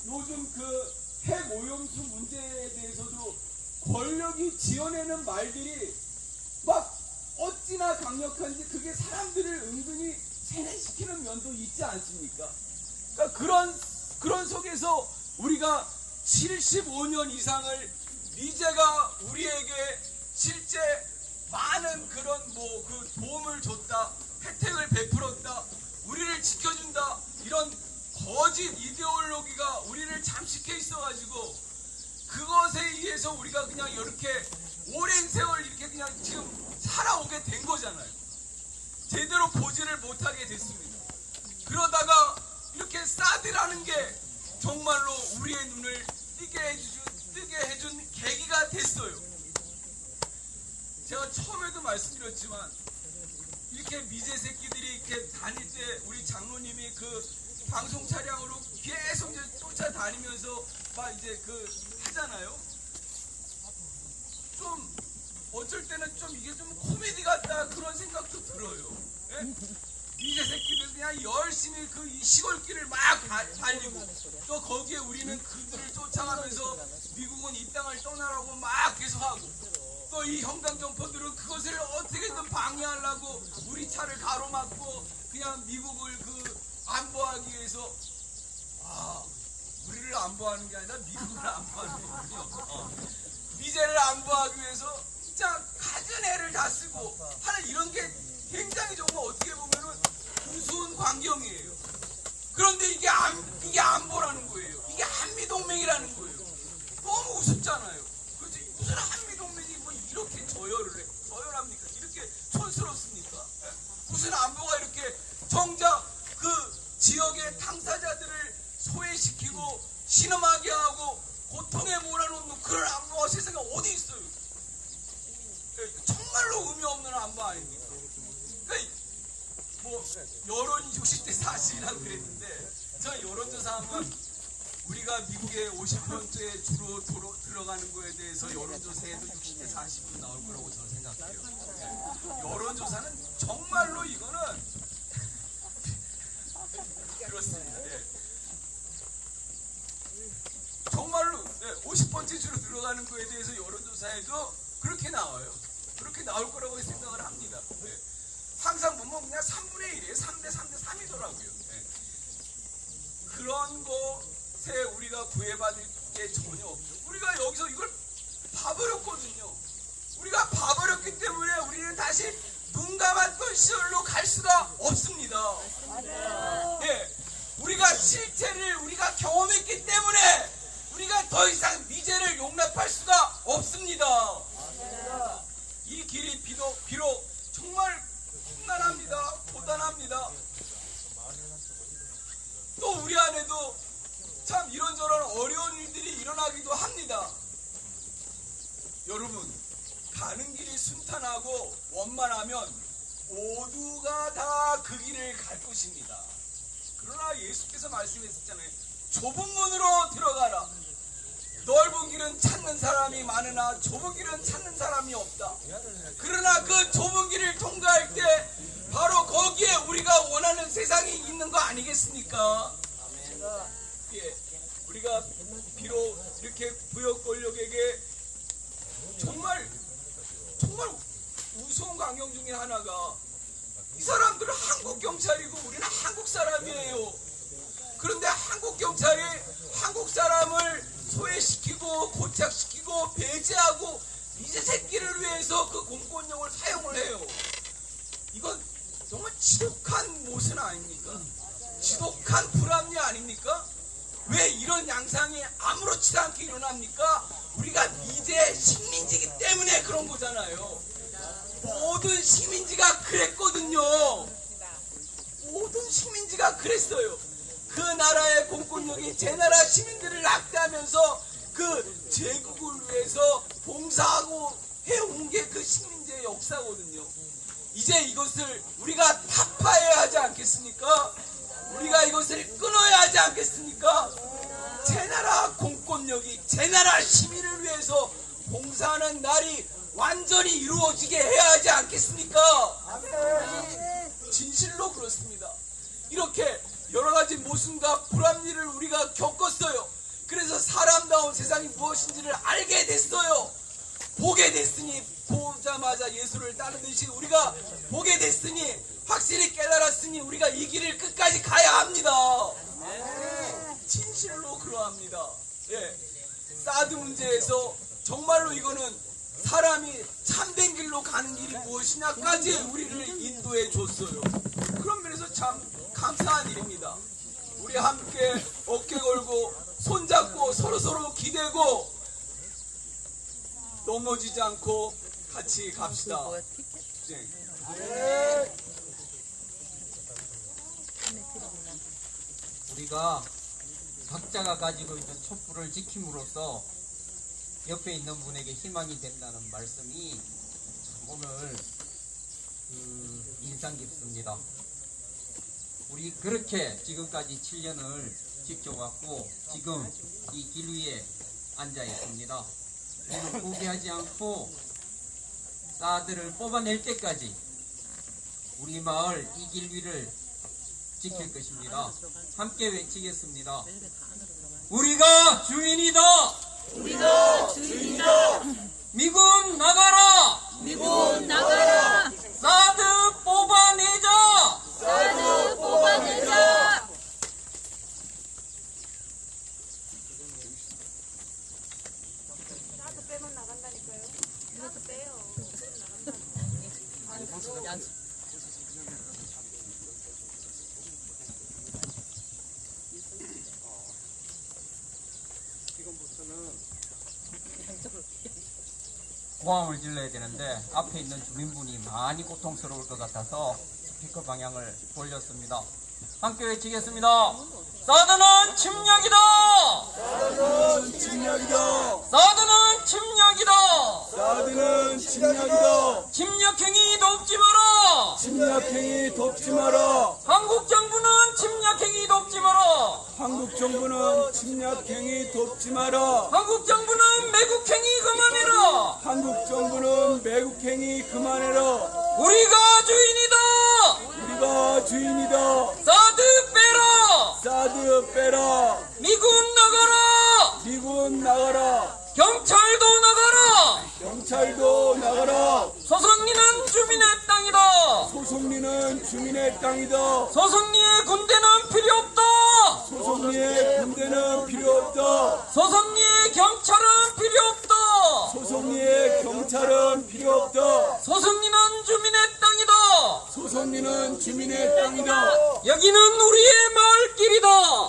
요즘 핵 오염수 문제에 대해서도 권력이 지어내는 말들이 막 어찌나 강력한지 그게 사람들을 은근히 세뇌시키는 면도 있지 않습니까? 그러니까 그런 속에서 우리가 75년 이상을 미제가 우리에게 실제 많은 그런 그 도움을 줬다, 혜택을 베풀었다, 우리를 지켜준다, 이런 거짓 이데올로기가 우리를 잠식해 있어가지고 그것에 의해서 우리가 그냥 이렇게 오랜 세월 이렇게 그냥 지금 살아오게 된 거잖아요. 제대로 보지를 못하게 됐습니다. 그러다가 이렇게 사드라는 게 정말로 우리의 눈을 뜨게 해준 계기가 됐어요. 제가 처음에도 말씀드렸지만 이렇게 미제 새끼들이 이렇게 다닐 때 우리 장로님이 방송 차량으로 계속 이제 쫓아다니면서 막 이제 하잖아요. 좀 어쩔 때는 좀 이게 좀 코미디 같다 그런 생각도 들어요. 예? 미제 새끼들 그냥 열심히 이 시골길을 막 달리고 또 거기에 우리는 그들을 쫓아가면서 미국은 이 땅을 떠나라고 막 계속하고 또 이 형광점퍼들은 그것을 어떻게든 방해하려고 우리 차를 가로막고 그냥 미국을 안보하기 위해서 우리를 안보하는 게 아니라 미국을 안보하는 거군요. 미제를 안보하기 위해서 진짜 갖은 애를 다 쓰고 하는 이런 게 굉장히 정말 어떻게 보면은 우스운 광경이에요. 그런데 이게 안보라는 거예요. 이게 한미동맹이라는 거예요. 너무 우습잖아요. 그렇지? 무슨 한미동맹이 뭐 이렇게 저열합니까? 이렇게 촌스럽습니까? 무슨 안보가 이렇게 정작 그 지역의 당사자들을 소외시키고 신음하게 하고 고통에 몰아넣는 그런 안보가 세상에 어디 있어요? 정말로 의미 없는 안보 아닙니까? 그러니까 뭐 여론이 60대 40이라고 그랬는데 저 여론조사하면 우리가 미국의 50%에 주로 들어가는 거에 대해서 여론조사에도 60대 40으로 나올 거라고 저는 생각해요. 여론조사는 정말로 이거는 그렇습니다. 예. 정말로 50% 주로 들어가는 거에 대해서 여론조사에도 그렇게 나와요. 그렇게 나올 거라고 생각을 합니다. 예. 항상 보면 그냥 3분의 1이에요. 3대 3대 3이더라고요. 예. 그런 것에 우리가 구애받을 게 전혀 없죠. 우리가 여기서 이걸 봐버렸거든요. 우리가 봐버렸기 때문에 우리는 다시 눈 감았던 시절로 갈 수가 없습니다. 예. 우리가 실체를 우리가 경험했기 때문에 우리가 더 이상 미제를 용납할 수가 없습니다. 이 길이 비록 정말 험난합니다. 고단합니다. 또 우리 안에도 참 이런저런 어려운 일들이 일어나기도 합니다. 여러분, 가는 길이 순탄하고 원만하면 모두가 다 그 길을 갈 것입니다. 그러나 예수께서 말씀하셨잖아요. 좁은 문으로 들어가라. 넓은 길은 찾는 사람이 많으나 좁은 길은 찾는 사람이 없다. 그러나 그 좁은 길을 통과할 때 바로 거기에 우리가 원하는 세상이 있는 거 아니겠습니까? 예, 우리가 비록 이렇게 부역 권력에게 정말 무서운 광경 중에 하나가 이 사람들은 한국 경찰이고 우리는 한국 사람이에요. 그런데 한국 경찰이 한국 사람을 소외시키고 고착시키고 배제하고 미제 새끼를 위해서 그 공권력을 사용을 해요. 이건 정말 지독한 모순 아닙니까? 지독한 불합리 아닙니까? 왜 이런 양상이 아무렇지도 않게 일어납니까? 우리가 미제 식민지이기 때문에 그런 거잖아요. 모든 식민지가 그랬거든요. 모든 식민지가 그랬어요. 그 나라의 공권력이 제 나라 시민들을 학대하면서 그 제국을 위해서 봉사하고 해온 게 그 식민지의 역사거든요. 이제 이것을 우리가 타파해야 하지 않겠습니까? 우리가 이것을 끊어야 하지 않겠습니까? 제 나라 공권력이 제 나라 시민을 위해서 봉사하는 날이 완전히 이루어지게 해야 하지 않겠습니까? 진실로 그렇습니다. 이렇게 여러 가지 모순과 불합리를 우리가 겪었어요. 그래서 사람다운 세상이 무엇인지를 알게 됐어요. 보게 됐으니 보자마자 예수를 따르듯이 우리가 보게 됐으니 확실히 깨달았으니 우리가 이 길을 끝까지 가야 합니다. 진실로 그러합니다. 예. 사드 문제에서 정말로 이거는 사람이 참된 길로 가는 길이 무엇이냐까지 우리를 인도해 줬어요. 그런 면에서 참 감사한 일입니다. 우리 함께 어깨 걸고 손잡고 서로서로 기대고 넘어지지 않고 같이 갑시다. 우리가 각자가 가지고 있는 촛불을 지킴으로써 옆에 있는 분에게 희망이 된다는 말씀이 참 오늘 인상 깊습니다. 우리 그렇게 지금까지 7년을 지켜왔고 지금 이 길 위에 앉아 있습니다. 우리는 포기하지 않고 사드를 뽑아낼 때까지 우리 마을 이 길 위를 지킬 것입니다. 함께 외치겠습니다. 우리가 주인이다. 우리가 주인이다. 미군 나가라. 미군 나가라. 사드 뽑아내자. 사드 뽑아내자. 나도 빼면 나간다니까요. 나도 빼요. 고함을 질러야 되는데 앞에 있는 주민분이 많이 고통스러울 것 같아서 스피커 방향을 돌렸습니다. 함께 외치겠습니다. 사드는 침략이다! 사드는 침략이다. 사드는 침략이다! 사드는 침략이다. 침략행위 돕지 마라! 침략행위 돕지 마라. 한국 정부는 침략행위 돕지 마라! 한국 정부는 침략행위 돕지 마라. 한국 정부는 매국행위 그만해라! 한국 정부는 매국행위 그만해라. 우리가 주인이다! 우리가 주인이다. 사드 빼라! 사드 빼라. 미군 나가라! 미군 나가라. 경찰도 나가라! 경찰도 나가라. 소송리는 주민의 땅이다! 소송리는 주민의 땅이다. 소송리의 군대는 필요 없다! 소송리의 군대는 필요 없다. 소송리의 경찰은 필요 없다! 소송리의 경찰은 필요 없다. 소송리는 주민의 땅이다! 소송리는 주민의 땅이다. 여기는 우리의 마을길이다!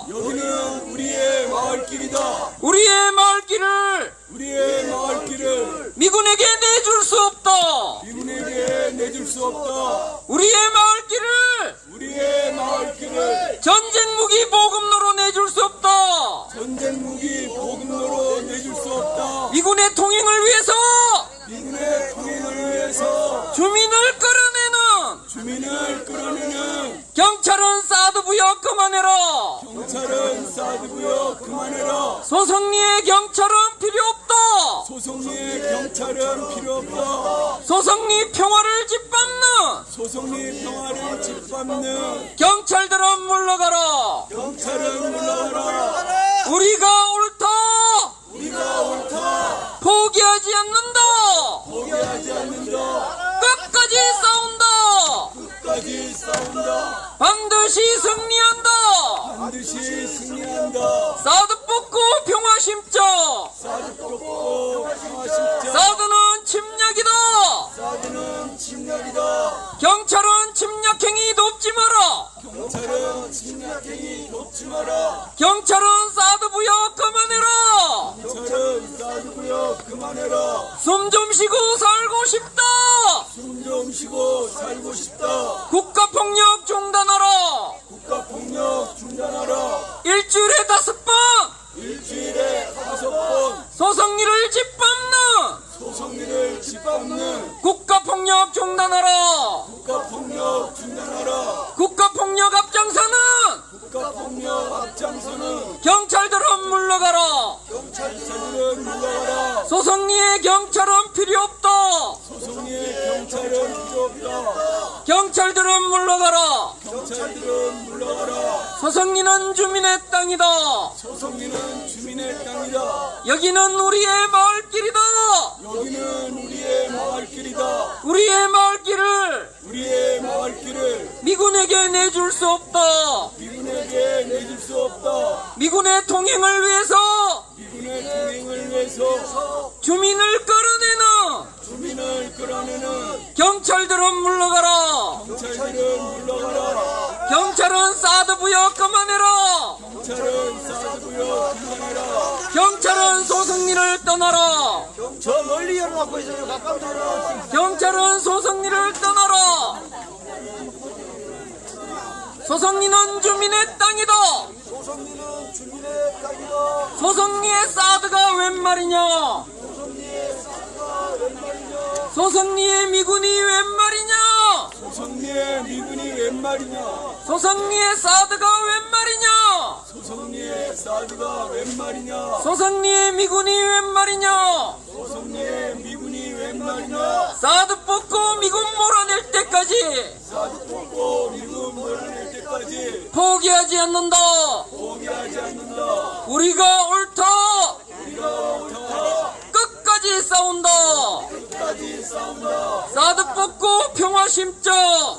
여기는 우리의 마을길이다. 우리의 마을길을 우리의 마을길을 미군에게 내줄 수 없다! 미군에게 내줄 수 없다. 우리의 마을길을 우리의 마을길을 전쟁 무기 보급로로 내줄 수 없다! 전쟁 무기 보급로로 내줄 수 없다. 미군의 통행을 위해서 미군의 통행을 위해서 주민을 끌어내는 주민을 끌어내는 경찰은 사드 부여 그만해라! 경찰은 사드 부여 그만해라. 소송리의 경찰은 필요 없다! 소송리의 경찰은 필요 없다. 소송리 평화를 짓밟는 소송리 평화를 짓밟는 경찰들은 물러가라! 경찰은 물러가라. 우리가 옳다! 우리가 옳다. 포기하지 않는다! 포기하지 않는다. 끝까지 싸운다! 끝까지 싸운다. 반드시 승리한다! 반드시 승리한다. 사드 뽑고 평화 심자! 사드 뽑고 평화 심자. 사드는 침략이다! 사드는 침략이다. 경찰은 침략행위 돕지 마라! 경찰은 침략행위 돕지 마라. 경찰은 사드 부여 그만해라! 경찰은 사드 부여 그만해라. 숨 좀 쉬고 살고 싶다! 숨 좀 쉬고 살고 싶다. 국가폭력 중단하라! 국가폭력 중단하라. 일주일에 5번! 일주일에 5번 소송리를 짓밟는 소송리를 짓밟는 국가폭력 중단하라! 국가폭력 중단하라. 국가폭력 앞장서는 국가폭력 앞장서는 경찰들은 물러가라! 경찰들은 물러가라. 소송리의 경찰은 필요 없다! 소송리의 경찰은 필요 없다. 경찰들은 물러가라! 경찰들은 물러가라. 소송리는 주민의 땅이다! 소송리는 주민의 땅이다. 여기는 우리의 마을길이다! 여기는 우리의 마을길이다. 우리의 마을길을 우리의 마을길을 미군에게 내줄 수 없다! 미군에게 내줄 수 없다. 미군의 통행을 위해서 미군의 통행을 위해서 주민을 끌어내는 주민을 끌어내는 경찰들은 물러가라! 경찰들은 물러가라. 경찰은 사드 부여 그만해라! 경찰은 사드 부여 그만해라. 경찰은 소송리를 떠나라! 저 멀리 열어놓고 있어요. 가까운 데로. 경찰은 소송리를 떠나라! 소송리는 주민의 땅이다! 소송리는 주민의 땅이다. 소송리의 사드가 웬 말이냐? 소송리의 미군이 웬 말이냐? 소송리의 미군이 웬 말이냐? 소송리의 사드가 웬 말이냐? 소송리의 사드가 웬 말이냐? 소송리의 미군이 웬 말이냐? 소송리의 미군이 웬 말이냐? 사드 뽑고 미군 몰아낼 때까지 사드 뽑고 미군 몰아낼 때까지 포기하지 않는다. 포기하지 않는다. 우리가 옳다. 우리가 옳다. 끝까지 싸운다. 끝까지 싸운다. 사드 뽑고 평화 심자.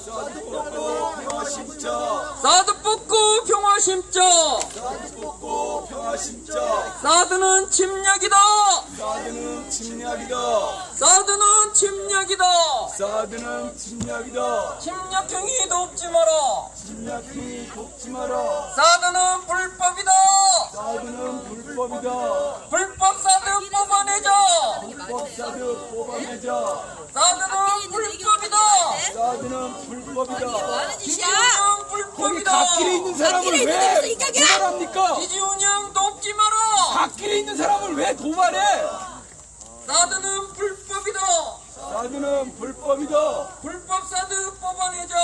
사드 뽑고 평화 심자. 사드 뽑고 평화 평화 심자. 사드 뽑고 평화 심자. 사드는 침략이다. 사드는 침략이다. 사드는 침략이다. 사드는 침략이다. 침략행위 돕지 마라. 침략행위 돕지 마라. 사드는 불법이다. 사드는 불법이다. 불법 사드 뽑아내자. 불법 사드 뽑아내자. 사드는 불법이다. 사드는 불법이다. 기지운영 거기 불법이다. 갓길에 있는 사람을 왜 도발합니까? 기지운영 돕지 마라. 갓길에 있는 사람을 왜 도발해? 사드는 불법이다. 사드는 불법이다. 불법 사드 뽑아내자.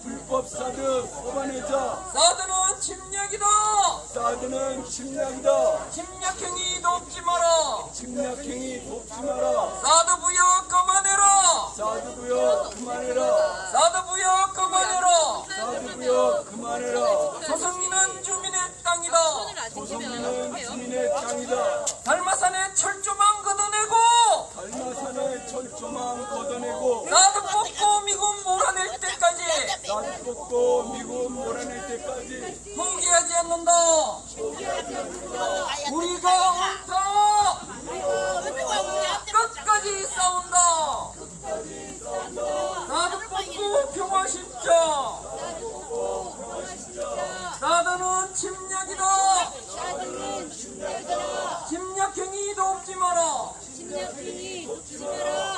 불법 사드 뽑아내자. 사드는 침략이다. 사드는 침략이다. 침략행위 돕지 마라. 침략행위 돕지 마라. 사드 부여 그만해라. 사드 부여 그만해라. 사드 부여 그만해라. 사드 부여 그만해라. 소성리는 주민의 땅이다. 조성리는 주민의 땅이다. 달마산에 철조망 걷어내고 달마산에 철조망 걷어내고 사드 뽑고 미군 몰아낼 때까지 사드 뽑고 미군 몰아낼 때까지 포기하지 않는다. 우리가 옳다. 끝까지 싸운다. 사드 뽑고 평화 심자. 사드는 침략이다. 침략행위도 없지 마라.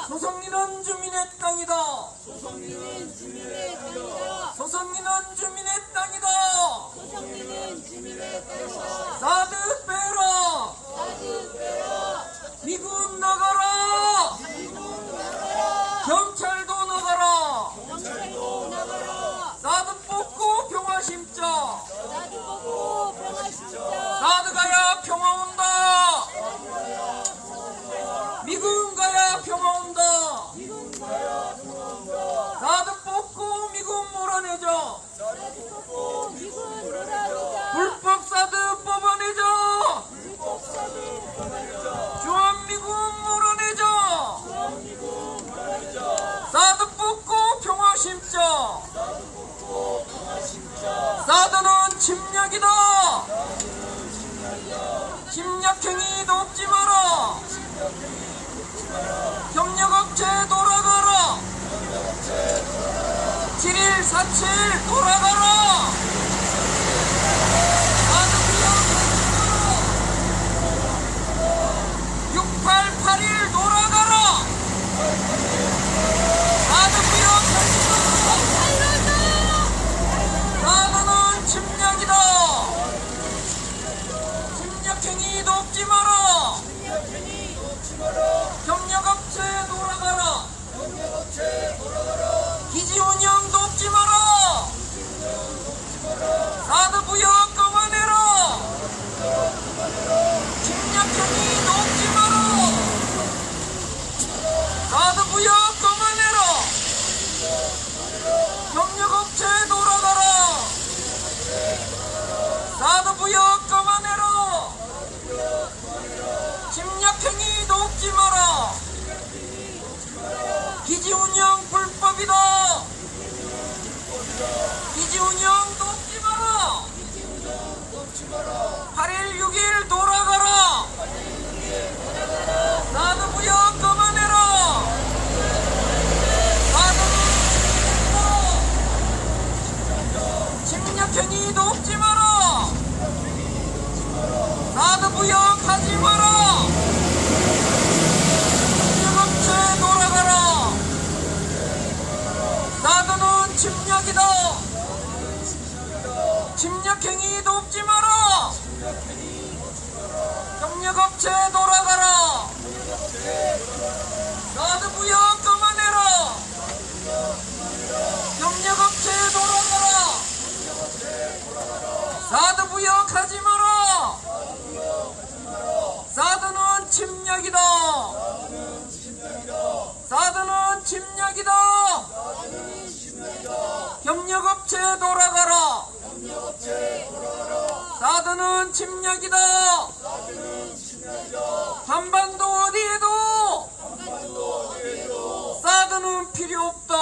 소성리는 주민의 땅이다. 소성리는 주민의 땅이다. 사드 빼라. 미군 나가라. 경찰도 나가라. 사드 뽑고 평화 심자. 사드 가야 평화 온다. 미군 가야 평화 온다. 사드 뽑고 미군 몰아내자. 불법 사드 뽑아내자. 주한미군 몰아내자. 사드 뽑고 평화 심자. 사드는 침략이다. 침략행위도 없지 마라. 협력업체 돌아가라. 7147 돌아가라. 사드 부여 6881 돌아가라. 사드 부여 사드는 침략이다. 침략행위도 없지 마라. 협력업체 돌아가라. 기지운영도 없지 마라. 사드 부여 그만해라. 침략행위도 없지 마라. 사드 부여 그만해라. 협력업체 돌아가라. 사드 부여 그만해라. 침략행위도 없지 마라. 기지운영 불법이다. 기지운영도 없지 마라. 8161 돌아가라. 사드 부여 그만해라. 사드는 침략행위도 없지 마라. 사드 부여 하지 마라. 협력업체 돌아가라. 사드는 침략이다. 침략행위도 없지 마라. 협력업체 돌아가라. 사드 부여 그만해라. 협력업체 돌아가라. 사드 부여하지 마라. 사드는 침략이다. 사드는 침략이다. 협력업체 돌아가라. 사드는 침략이다. 한반도 어디에도 사드는 필요 없다.